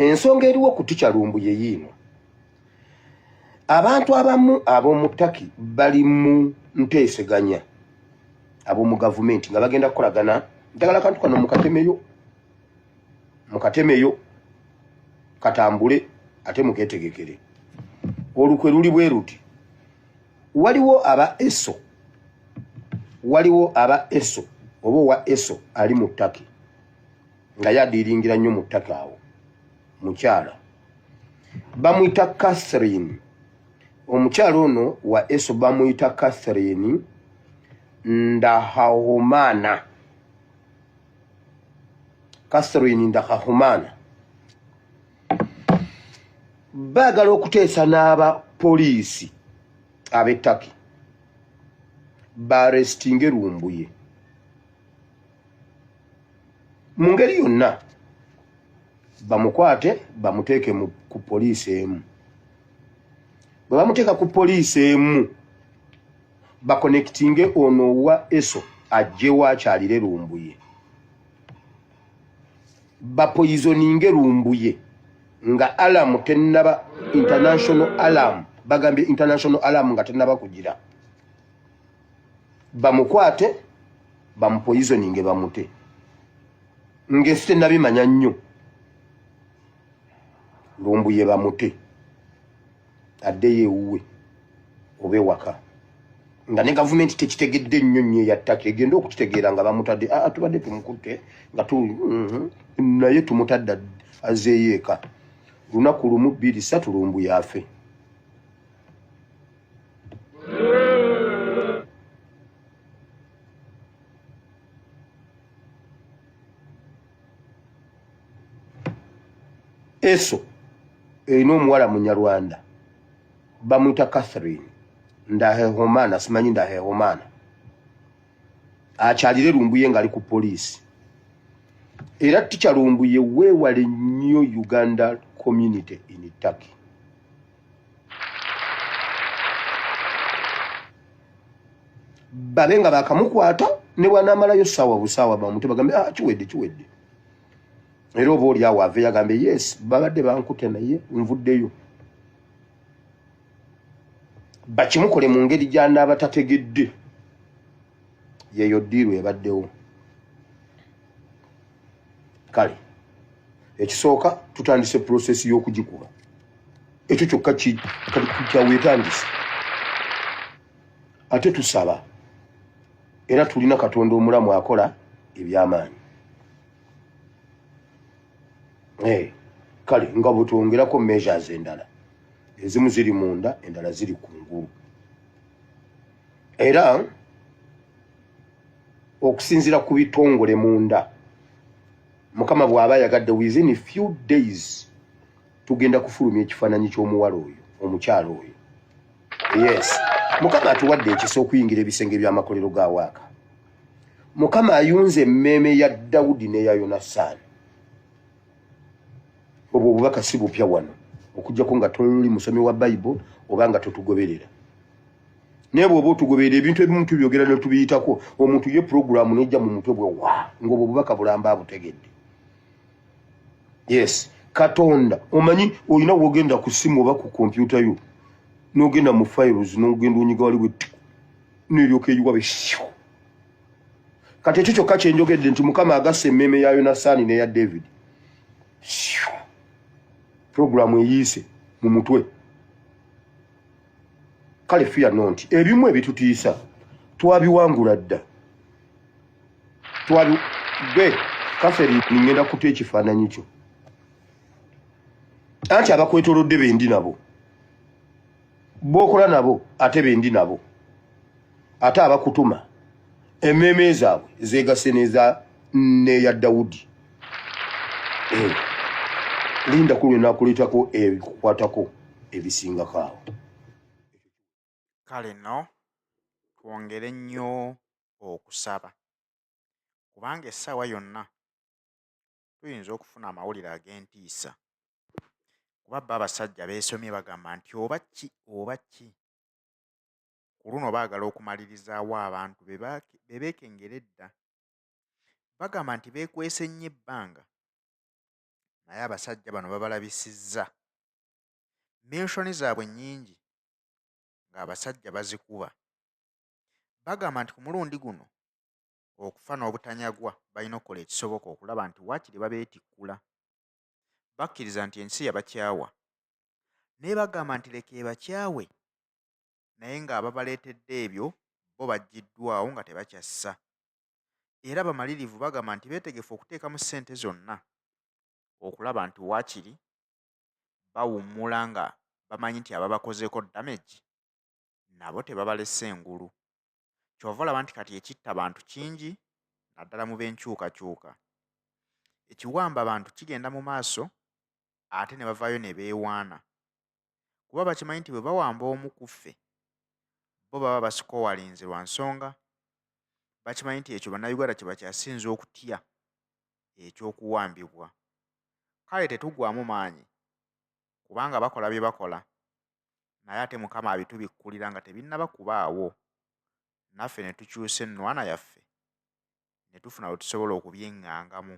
ensonga eriwo ku Tikyalumbuye yiino. Abantu abamu ab'omu Turkey bali mu nteeseganya ab'omu gavumenti nga bagenda kukolagana njagala kantu kano mukatemeyo katambule ate muketegekere. Olukwe luli bwe ruti. Waliwo aba ESO oba wa ESO ali mu Turkey nga yadiringira nnyo mu Turkey awo mukyala bamuyita Catherine. Omukyala ono wa ESO bamuyita Catherine Ndahahumana. Catherine Ndahahumana baagala okuteesa n'aba poliisi ab'e Turkey barestinge Lumbuye mu ngeri yonna, bamukwate bamuteeke ku poliisi emu. Bwe bamuteeka ku poliisi emu bakonektinge ono wa ESO ajje wakyalire Lumbuye, bapoizoninge Lumbuye nga alarm tennaba international alarm, bagambye international alarm nga tennaba kugira, bamukwate bamupoizoninge bamute ng'esi nabimanya nnyo. Lumbuye bamute addeyo ewuwe oba ewaka nga ne gavumenti tekitegedde nnyo nnyo yattaka egenda okukitegeera nga bamutadde tubadde tumukutte nga naye tumutadde azeeyo eka. Lunaku lumu 2 3 Lumbuye afe. ESO erina omuwala Munyarwanda bamuyita Catherine Ndahehomana, simanyi Ndahehomana, akyalire Lumbuye ng'ali ku poliisi. Era Tikyalumbuye weewale nnyo Uganda community in Turkey. Babe nga bakamukwata ne bw'anaamalayo ssaawa busaawa bamute bagambe kiwedde. Era oba oli awo ave yagambe yes babadde bankute naye nvuddeyo. Bakimukole mu ngeri gy'anaaba tategedde. Yeeyo ddiiru ebaddewo. Kale ekisooka tutandise process y'okugikuba. Ekyo kyokka kyawetandise. Ate tusaba era tulina Katonda omulamu akola eby'amaanyi. Kale nga bwetwongerako measures endala, ezimu ziri munda endala ziri kungulu. Era okusinzira ku bitongole munda, Mukama bw'aba yagadde within a few days tugenda kufulumya ekifaananyi ky'omuwala oyo, omukyala oyo. Yes, Mukama atuwadde ekisa okuyingira ebisenge by'amakolero ga Waaka. Mukama ayunze emmeeme ya Dawudi n'eya Yonasaani. Obwo obubaka si bupya wano, okujjako nga toli musomi wa Bible oba nga totugoberera. Naye bw'oba otugoberera ebintu ebimu tubyogera ne tubiyitako, omuntu ye programu n'ejja mu mutwe bwe ng'obwo obubaka bulamba abutegedde. Yes, Katonda omanyi olina wogenda ku simu oba ku kompyuta yo n'ogenda mu files n'ogenda onyiga wali bwe n'eryoka eyiwa besyo. Kati ekyo kyokka kye njogedde nti Mukama agasse emmeeme ya Yonasaani n'eya David. Programu eyiise mu mutwe. Kale fear not, ebimu ebitutiisa twabiwangula dda. Catherine ngenda kuta ekifaananyi kyo. Anti abakwetolodde bendi nabo, b'okola nabo ate bendi nabo, ate abakutuma emmeeme zaabwe zeegase n'eya Dawudi. Linda ku lwena kuleetako ebikukwatako ebisingako awo. Kale nno twongere nnyo okusaba, kubanga essaawa yonna tuyinza okufuna amawulire ag'entiisa, kuba bba abasajja beesomye bagamba nti oba ki ku luno baagala okumalirizaawo abantu be beekengera edda. Bagamba nti beekwese nnyo ebbanga naye abasajja bano babalabisizza. Menshoni zaabwe nnyingi ng'abasajja bazikuba. Bagamba nti ku mulundi guno okufa n'obutanyagwa balina okukola ekisoboka okulaba nti waakiri babeetikkula. Bakkiriza nti ensi yabakyawa, naye bagamba nti leka ebakyawe, naye ng'ababaleetedde ebyo bo baggiddwawo nga tebakyassa. Era bamalirivu bagamba nti beetegefu okuteekamu ssente zonna okulaba nti waakiri bawummula nga bamanyi nti ababakozeeko damage nabo tebabalese engulu. Kyova olaba nti kati ekitta abantu kingi naddala mu b'enkyukakyuka. Ekiwamba abantu kigenda mu maaso ate ne bavaayo ne beewaana, kuba bakimanyi nti bwe bawamba omu ku ffe bo baba basikowalinze lwa nsonga bakimanyi nti ekyo bannayuganda kye bakyasinza okutya eky'okuwambibwa. Kale tetugwamu maanyi kubanga bakola bye bakola, naye ate Mukama abitubikkulira nga tebinnaba kubaawo. Naffe ne tukyusa ennwana yaffe ne tufuna we tusobola okubyeŋŋangamu.